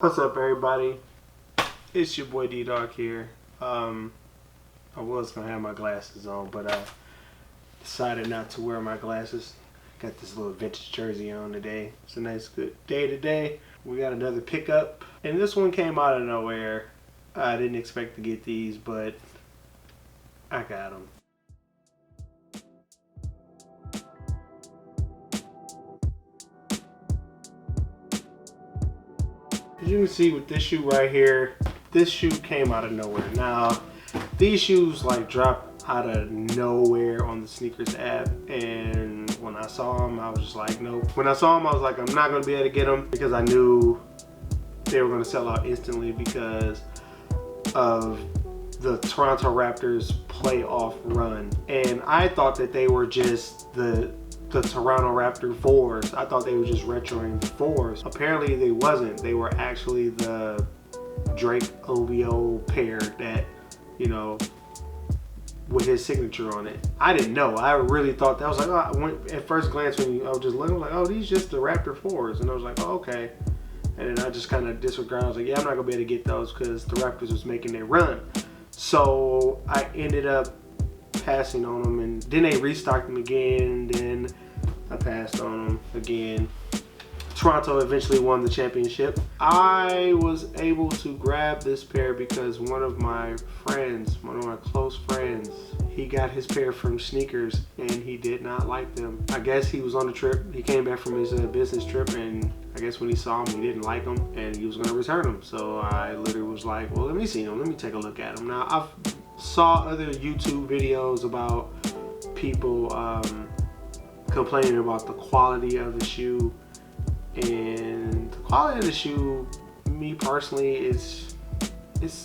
What's up, everybody? It's your boy D-Dog here. I was gonna have my glasses on, but I decided not to wear my glasses. Got this little vintage jersey on today. It's a nice, good day today. We got another pickup, and this one came out of nowhere. I didn't expect to get these, but I got them. As you can see with this shoe right here, this shoe came out of nowhere. Now, these shoes like dropped out of nowhere on the sneakers app, and when I saw them, I was just like, nope. When I saw them, I was like, I'm not gonna be able to get them because I knew they were gonna sell out instantly because of the Toronto Raptors playoff run. And I thought that they were just the Toronto Raptor 4s. I thought they were just retroing the 4s. Apparently they wasn't. They were actually the Drake OVO pair that, you know, with his signature on it. I didn't know. I really thought that. I was like, oh, at first glance when I was just looking, like, oh, these just the Raptor 4s. And I was like, oh, okay. And then I just kind of disregarded. I was like, yeah, I'm not gonna be able to get those because the Raptors was making their run. So I ended up passing on them, and then they restocked them again, then I passed on them again. Toronto eventually won the championship. I was able to grab this pair because one of my close friends, he got his pair from Sneakers and he did not like them. I guess he was on a trip. He came back from his business trip, and I guess when he saw them, he didn't like them and he was gonna return them. So I literally was like, well, let me see them. Let me take a look at them. Now, I've saw other YouTube videos about people complaining about the quality of the shoe, and the quality of the shoe, me personally, it's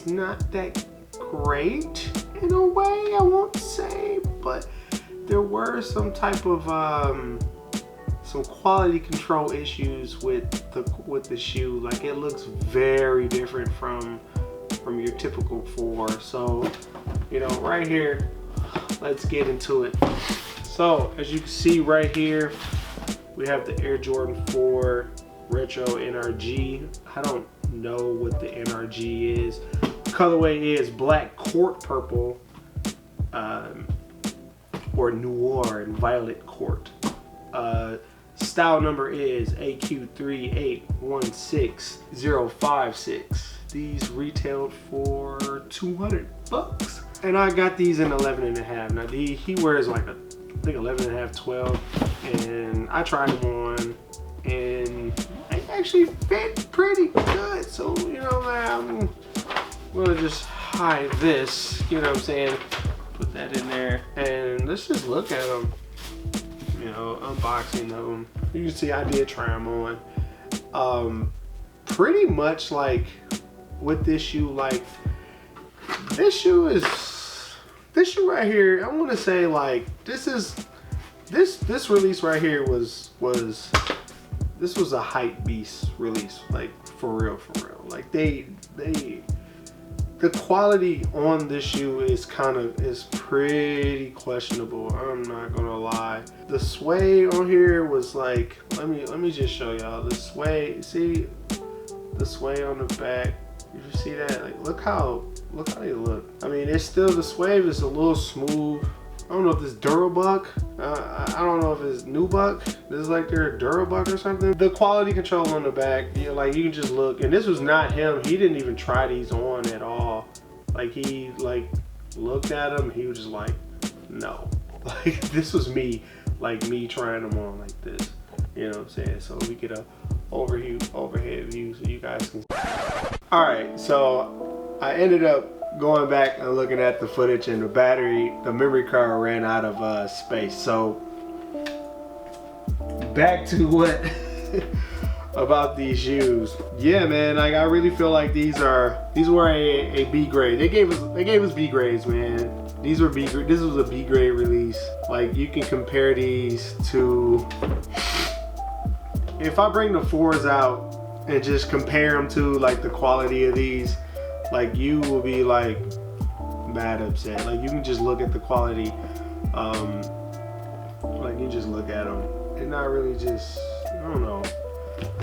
not that great in a way, I won't say, but there were some type of some quality control issues with the shoe. Like, it looks very different from your typical 4. So, you know, right here, let's get into it. So, as you can see right here, we have the Air Jordan 4 Retro NRG. I don't know what the NRG is. Colorway is black court purple, or noir and violet court. Style number is AQ3816056. These retailed for $200. And I got these in 11.5. Now he wears like I think 11.5, 12. And I tried them on and they actually fit pretty good. So, you know, I'm gonna just hide this, you know what I'm saying? Put that in there and let's just look at them. You know, unboxing them. You can see I did try them on. Pretty much like with this shoe, like this shoe right here, I want to say like this release right here was a Hypebeast release, like for real. Like the quality on this shoe is pretty questionable. I'm not gonna lie. The sway on here was like, let me just show y'all the sway. See the sway on the back? You see that? Like, look how they look. I mean, it's still, the sway is a little smooth. I don't know if it's Durabuck. I don't know if it's Nubuck. This is like their Durabuck or something. The quality control on the back, you know, like you can just look. And this was not him. He didn't even try these on at all. Like, he like looked at them. He was just like, no. Like, this was me, like me trying them on like this. You know what I'm saying? So we get a overhead view so you guys can. All right, so I ended up going back and looking at the footage, and the memory card ran out of space. So back to what about these shoes. Yeah, man, like I really feel like these were a B grade. They gave us B grades, man. This was a B grade release. Like, you can compare these to, if I bring the 4s out and just compare them to like the quality of these, like, you will be like mad upset. Like, you can just look at the quality, like you just look at them and not really just, I don't know.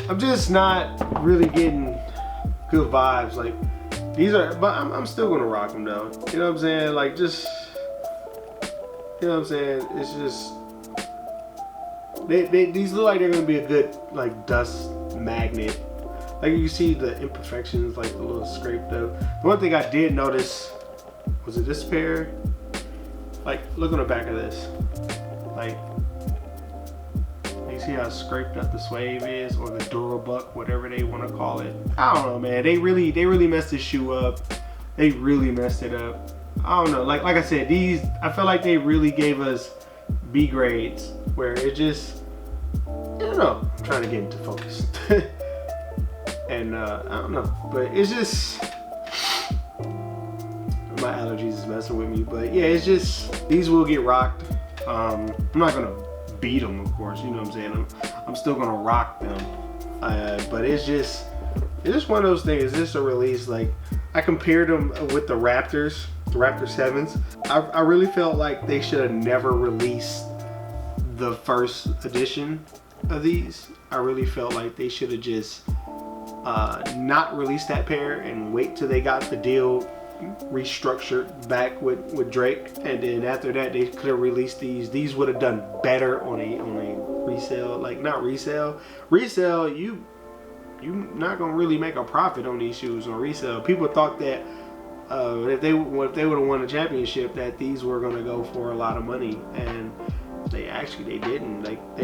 I'm just not really getting good vibes. Like these are, but I'm still gonna rock them though. You know what I'm saying? Like just, you know what I'm saying? It's just these look like they're gonna be a good like dust magnet. Like you see the imperfections, like the little scraped up. The one thing I did notice was it this pair. Like look on the back of this. Like you see how scraped up the suede is, or the Durabuck, whatever they want to call it. I don't know, man. They really messed this shoe up. They really messed it up. I don't know. Like I said, these, I feel like they really gave us B grades, where it just, I don't know. I'm trying to get into focus. And I don't know, but it's just, my allergies is messing with me. But yeah, it's just, these will get rocked. I'm not gonna beat them, of course, you know what I'm saying? I'm still gonna rock them. But it's just one of those things. It's just a release. Like I compared them with the Raptor 7s. I really felt like they should have never released the first edition of these. I really felt like they should have just not released that pair and wait till they got the deal restructured back with Drake, and then after that they could have released these. These would have done better on a resale, like not resale. You not gonna really make a profit on these shoes on resale. People thought that if they would have won a championship, that these were gonna go for a lot of money, and they didn't. Like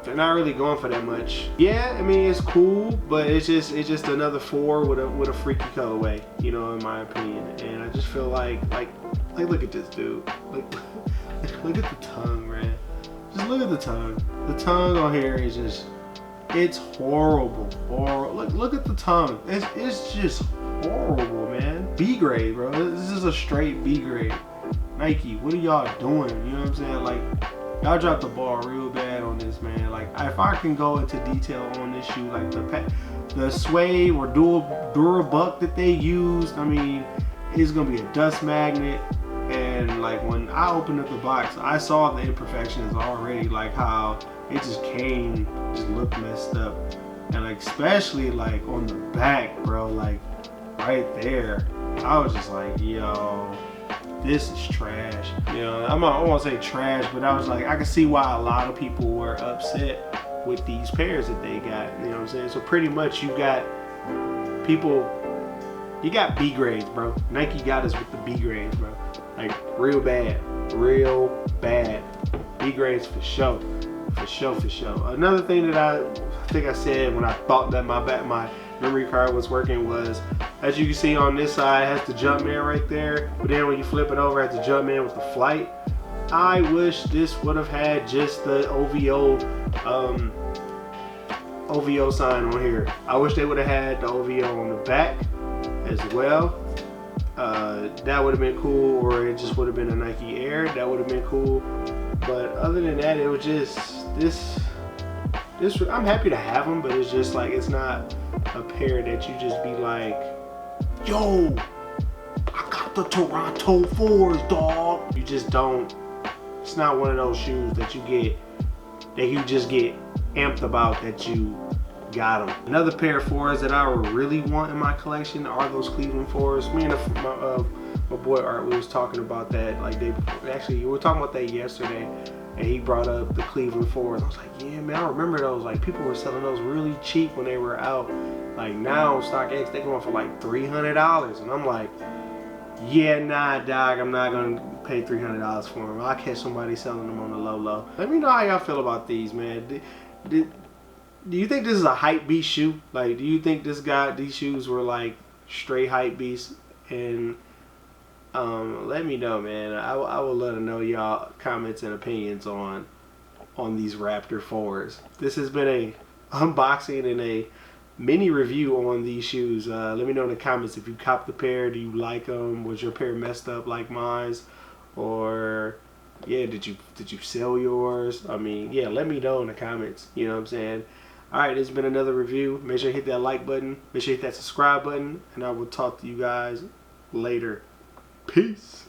they're not really going for that much. Yeah, I mean it's cool, but it's just another 4 with a freaky colorway, you know, in my opinion. And I just feel like look at this dude. Like look at the tongue, man. Just look at the tongue. The tongue on here is just, it's horrible. Look at the tongue. It's just horrible, man. B grade, bro. This is a straight B grade. Nike, what are y'all doing? You know what I'm saying? Like, y'all dropped the ball real bad on this, man. Like, if I can go into detail on this shoe, like the suede or Durabuck that they used, I mean, it's gonna be a dust magnet. And like when I opened up the box, I saw the imperfections already, like how it just looked messed up. And like especially like on the back, bro, like right there, I was just like, yo, this is trash. You know, I won't say trash, but I was like, I can see why a lot of people were upset with these pairs that they got. You know what I'm saying? So pretty much you got people, you got B grades, bro. Nike got us with the B grades, bro. Like real bad. B grades for sure. For sure. Another thing that I think I said when I thought that my memory card was working was, as you can see on this side, it has the Jumpman right there, but then when you flip it over, it has the Jumpman with the flight. I wish this would have had just the OVO sign on here. I wish they would have had the OVO on the back as well. That would have been cool, or it just would have been a Nike Air. That would have been cool. But other than that, it was just this. I'm happy to have them, but it's just like, it's not a pair that you just be like, yo, I got the Toronto 4s, dog. You just don't. It's not one of those shoes that you just get amped about that you got them. Another pair of 4s that I really want in my collection are those Cleveland 4s. Me and my boy Art, we was talking about that like day before. Actually, we were talking about that yesterday, and he brought up the Cleveland 4s. I was like, yeah, man, I remember those. Like, people were selling those really cheap when they were out. Like, now on StockX, they going for like $300. And I'm like, yeah, nah, dog, I'm not gonna pay $300 for them. I'll catch somebody selling them on the low. Let me know how y'all feel about these, man. Do you think this is a Hypebeast shoe? Like, do you think these shoes were like straight Hypebeast? And let me know, man. I will let them know y'all comments and opinions on these Raptor 4s. This has been a unboxing and a mini review on these shoes. Let me know in the comments if you copped the pair. Do you like them? Was your pair messed up like mine? Or yeah, did you sell yours? I mean, yeah, let me know in the comments. You know what I'm saying? Alright, this has been another review. Make sure you hit that like button. Make sure you hit that subscribe button. And I will talk to you guys later. Peace.